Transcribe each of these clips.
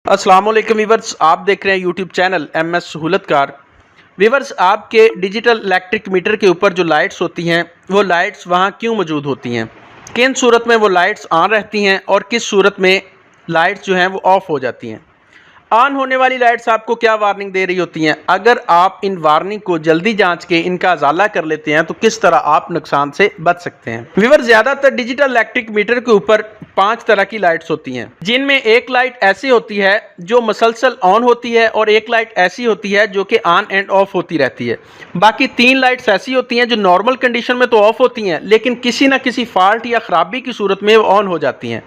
अस्सलाम वालेकुम वीवर्स, आप देख रहे हैं यूट्यूब चैनल एमएस सहूलतकार। वीवर्स, आपके डिजिटल इलेक्ट्रिक मीटर के ऊपर जो लाइट्स होती हैं वो लाइट्स वहाँ क्यों मौजूद होती हैं, किन सूरत में वो लाइट्स ऑन रहती हैं और किस सूरत में लाइट्स जो हैं वो ऑफ हो जाती हैं। ऑन होने वाली लाइट्स आपको क्या वार्निंग दे रही होती हैं, अगर आप इन वार्निंग को जल्दी जांच के इनका अजाला कर लेते हैं तो किस तरह आप नुकसान से बच सकते हैं। व्यूअर, ज्यादातर डिजिटल इलेक्ट्रिक मीटर के ऊपर 5 तरह की लाइट्स होती हैं, जिनमें एक लाइट ऐसी होती है जो मुसलसल ऑन होती है और एक लाइट ऐसी होती है जो कि ऑन एंड ऑफ होती रहती है। बाकी 3 लाइट्स ऐसी होती हैं जो नॉर्मल कंडीशन में तो ऑफ होती हैं लेकिन किसी ना किसी फॉल्ट या खराबी की सूरत में ऑन हो जाती हैं।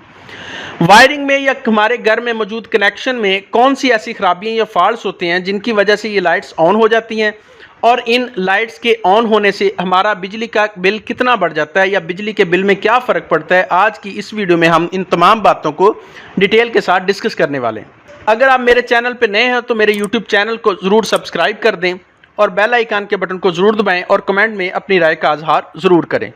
वायरिंग में या हमारे घर में मौजूद कनेक्शन में कौन सी ऐसी खराबियां या फॉल्ट्स होते हैं जिनकी वजह से ये लाइट्स ऑन हो जाती हैं और इन लाइट्स के ऑन होने से हमारा बिजली का बिल कितना बढ़ जाता है या बिजली के बिल में क्या फ़र्क पड़ता है। आज की इस वीडियो में हम इन तमाम बातों को डिटेल के साथ डिस्कस करने वाले हैं। अगर आप मेरे चैनल पर नए हैं तो मेरे यूट्यूब चैनल को ज़रूर सब्सक्राइब कर दें और बेल आइकन के बटन को ज़रूर दबाएँ और कमेंट में अपनी राय का इजहार ज़रूर करें।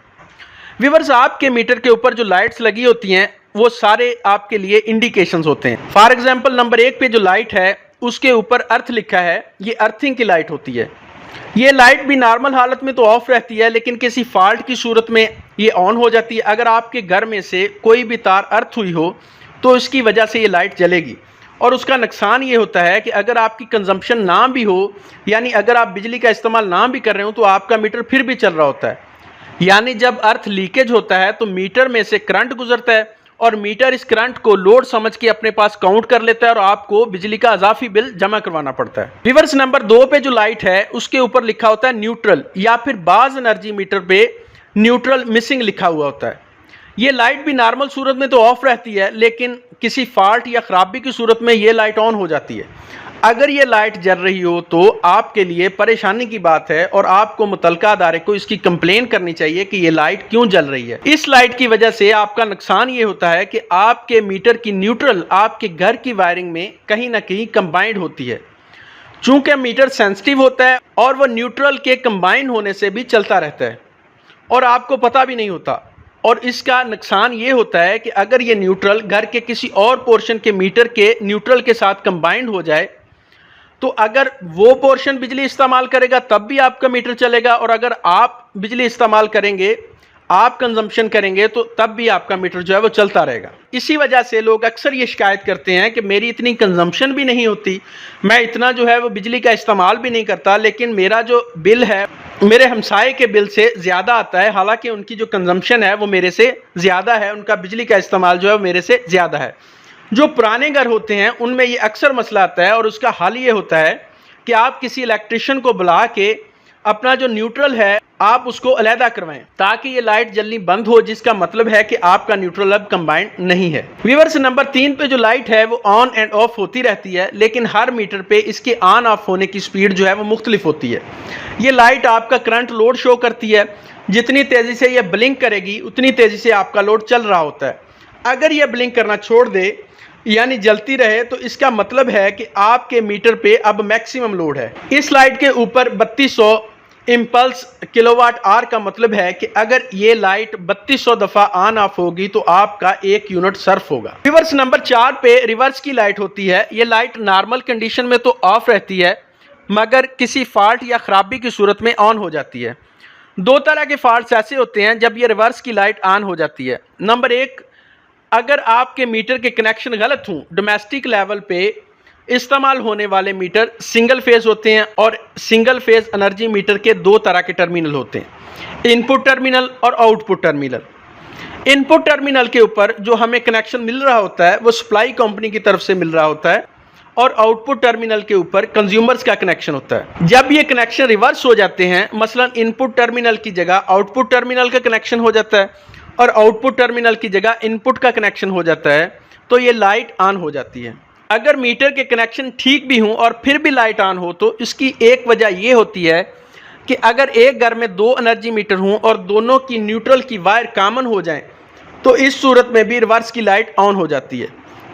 व्यूअर्स, आपके मीटर के ऊपर जो लाइट्स लगी होती हैं वो सारे आपके लिए इंडिकेशंस होते हैं। फॉर एग्जांपल, नंबर 1 पे जो लाइट है उसके ऊपर अर्थ लिखा है, ये अर्थिंग की लाइट होती है। ये लाइट भी नॉर्मल हालत में तो ऑफ रहती है लेकिन किसी फॉल्ट की सूरत में ये ऑन हो जाती है। अगर आपके घर में से कोई भी तार अर्थ हुई हो तो इसकी वजह से ये लाइट जलेगी और उसका नुकसान ये होता है कि अगर आपकी कंजम्पशन ना भी हो, यानी अगर आप बिजली का इस्तेमाल ना भी कर रहे हो तो आपका मीटर फिर भी चल रहा होता है। यानी जब अर्थ लीकेज होता है तो मीटर में से करंट गुजरता है और मीटर इस करंट को लोड समझ के अपने पास काउंट कर लेता है और आपको बिजली का इजाफी बिल जमा करवाना पड़ता है। रिवर्स, नंबर 2 पे जो लाइट है उसके ऊपर लिखा होता है न्यूट्रल, या फिर बाज एनर्जी मीटर पे न्यूट्रल मिसिंग लिखा हुआ होता है। ये लाइट भी नॉर्मल सूरत में तो ऑफ रहती है लेकिन किसी फॉल्ट या खराबी की सूरत में ये लाइट ऑन हो जाती है। अगर ये लाइट जल रही हो तो आपके लिए परेशानी की बात है और आपको मुतलका अदारे को इसकी कंप्लेन करनी चाहिए कि ये लाइट क्यों जल रही है। इस लाइट की वजह से आपका नुकसान ये होता है कि आपके मीटर की न्यूट्रल आपके घर की वायरिंग में कहीं ना कहीं कंबाइंड होती है। चूंकि मीटर सेंसिटिव होता है और वह न्यूट्रल के कंबाइंड होने से भी चलता रहता है और आपको पता भी नहीं होता। और इसका नुकसान ये होता है कि अगर ये न्यूट्रल घर के किसी और पोर्शन के मीटर के न्यूट्रल के साथ कंबाइंड हो जाए तो अगर वो पोर्शन बिजली इस्तेमाल करेगा तब भी आपका मीटर चलेगा और अगर आप बिजली इस्तेमाल करेंगे, आप कंजम्पशन करेंगे तो तब भी आपका मीटर जो है वो चलता रहेगा। इसी वजह से लोग अक्सर ये शिकायत करते हैं कि मेरी इतनी कंजम्पशन भी नहीं होती, मैं इतना जो है वो बिजली का इस्तेमाल भी नहीं करता, लेकिन मेरा जो बिल है मेरे हमसाये के बिल से ज़्यादा आता है। हालांकि उनकी जो कंजम्पशन है वो मेरे से ज़्यादा है, उनका बिजली का इस्तेमाल जो है वो मेरे से ज़्यादा है। जो पुराने घर होते हैं उनमें ये अक्सर मसला आता है और उसका हल ये होता है कि आप किसी इलेक्ट्रिशियन को बुला के अपना जो न्यूट्रल है आप उसको अलहदा करवाएं ताकि ये लाइट जलनी बंद हो, जिसका मतलब है कि आपका न्यूट्रल अब कंबाइंड नहीं है। व्यूअर्स, नंबर 3 पे जो लाइट है वो ऑन एंड ऑफ होती रहती है लेकिन हर मीटर पे इसके ऑन ऑफ होने की स्पीड जो है वो मुख्तलिफ होती है। ये लाइट आपका करंट लोड शो करती है, जितनी तेज़ी से ये ब्लिंक करेगी उतनी तेज़ी से आपका लोड चल रहा होता है। अगर ये ब्लिंक करना छोड़ दे यानी जलती रहे तो इसका मतलब है कि आपके मीटर पे अब मैक्सिमम लोड है। इस लाइट के ऊपर 3200 इम्पल्स किलोवाट आवर का मतलब है कि अगर ये लाइट 3200 दफ़ा ऑन ऑफ होगी तो आपका 1 यूनिट सर्फ होगा। रिवर्स, नंबर 4 पे रिवर्स की लाइट होती है। ये लाइट नॉर्मल कंडीशन में तो ऑफ रहती है मगर किसी फॉल्ट या ख़राबी की सूरत में ऑन हो जाती है। 2 तरह के फॉल्ट्स ऐसे होते हैं जब ये रिवर्स की लाइट ऑन हो जाती है। नंबर 1, अगर आपके मीटर के कनेक्शन गलत हों, डोमेस्टिक लेवल पे इस्तेमाल होने वाले मीटर सिंगल फेज़ होते हैं और सिंगल फेज़ एनर्जी मीटर के 2 तरह के टर्मिनल होते हैं, इनपुट टर्मिनल और आउटपुट टर्मिनल। इनपुट टर्मिनल के ऊपर जो हमें कनेक्शन मिल रहा होता है वो सप्लाई कंपनी की तरफ से मिल रहा होता है और आउटपुट टर्मिनल के ऊपर कंज्यूमर्स का कनेक्शन होता है। जब ये कनेक्शन रिवर्स हो जाते हैं, मसलन इनपुट टर्मिनल की जगह आउटपुट टर्मिनल का कनेक्शन हो जाता है और आउटपुट टर्मिनल की जगह इनपुट का कनेक्शन हो जाता है तो ये लाइट ऑन हो जाती है। अगर मीटर के कनेक्शन ठीक भी हों और फिर भी लाइट ऑन हो तो इसकी एक वजह ये होती है कि अगर एक घर में 2 एनर्जी मीटर हों और दोनों की न्यूट्रल की वायर कॉमन हो जाएं तो इस सूरत में भी रिवर्स की लाइट ऑन हो जाती है।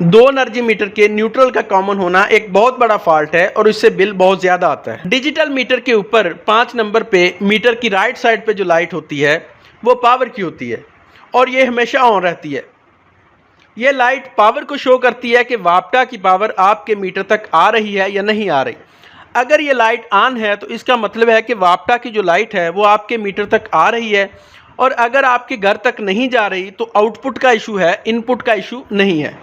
2 एनर्जी मीटर के न्यूट्रल का कॉमन होना एक बहुत बड़ा फॉल्ट है और इससे बिल बहुत ज़्यादा आता है। डिजिटल मीटर के ऊपर 5 नंबर पे मीटर की राइट साइड पे जो लाइट होती है वो पावर की होती है और ये हमेशा ऑन रहती है। ये लाइट पावर को शो करती है कि वापटा की पावर आपके मीटर तक आ रही है या नहीं आ रही। अगर ये लाइट ऑन है तो इसका मतलब है कि वापटा की जो लाइट है वो आपके मीटर तक आ रही है, और अगर आपके घर तक नहीं जा रही तो आउटपुट का इशू है, इनपुट का इशू नहीं है।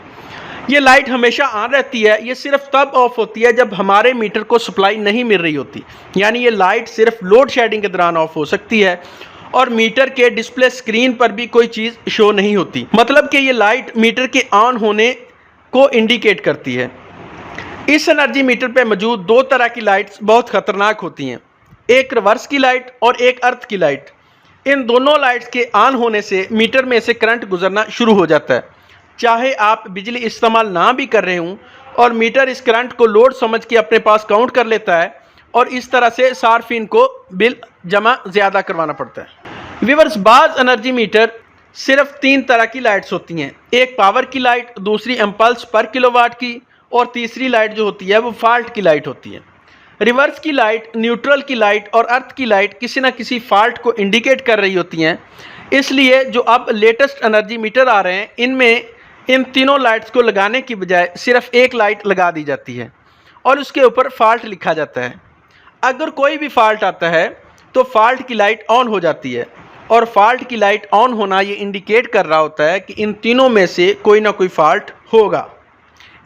ये लाइट हमेशा ऑन रहती है, ये सिर्फ तब ऑफ होती है जब हमारे मीटर को सप्लाई नहीं मिल रही होती, यानी ये लाइट सिर्फ लोड शेडिंग के दौरान ऑफ हो सकती है और मीटर के डिस्प्ले स्क्रीन पर भी कोई चीज़ शो नहीं होती। मतलब कि ये लाइट मीटर के ऑन होने को इंडिकेट करती है। इस एनर्जी मीटर पे मौजूद दो तरह की लाइट्स बहुत ख़तरनाक होती हैं, एक रिवर्स की लाइट और एक अर्थ की लाइट। इन दोनों लाइट्स के ऑन होने से मीटर में से करंट गुजरना शुरू हो जाता है, चाहे आप बिजली इस्तेमाल ना भी कर रहे हों, और मीटर इस करंट को लोड समझ के अपने पास काउंट कर लेता है और इस तरह से सार्फिन को बिल जमा ज़्यादा करवाना पड़ता है। व्यूअर्स, बाज़ एनर्जी मीटर सिर्फ तीन तरह की लाइट्स होती हैं, एक पावर की लाइट, दूसरी इम्पल्स पर किलोवाट की, और तीसरी लाइट जो होती है वो फॉल्ट की लाइट होती है। रिवर्स की लाइट, न्यूट्रल की लाइट और अर्थ की लाइट किसी न किसी फॉल्ट को इंडिकेट कर रही होती हैं। इसलिए जो अब लेटेस्ट एनर्जी मीटर आ रहे हैं इनमें इन तीनों लाइट्स को लगाने की बजाय सिर्फ एक लाइट लगा दी जाती है और उसके ऊपर फॉल्ट लिखा जाता है। अगर कोई भी फॉल्ट आता है तो फॉल्ट की लाइट ऑन हो जाती है, और फॉल्ट की लाइट ऑन होना ये इंडिकेट कर रहा होता है कि इन तीनों में से कोई ना कोई फॉल्ट होगा।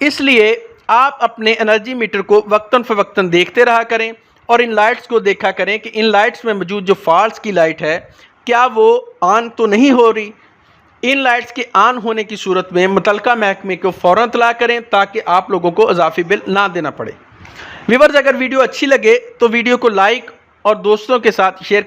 इसलिए आप अपने एनर्जी मीटर को वक्तन फ़वक्तन देखते रहा करें और इन लाइट्स को देखा करें कि इन लाइट्स में मौजूद जो फॉल्ट की लाइट है क्या वो ऑन तो नहीं हो रही। इन लाइट्स के ऑन होने की सूरत में मुतलका महकमे को फ़ौरन इत्तला करें ताकि आप लोगों को इजाफी बिल ना देना पड़े। व्यूअर्स, अगर वीडियो अच्छी लगे तो वीडियो को लाइक और दोस्तों के साथ शेयर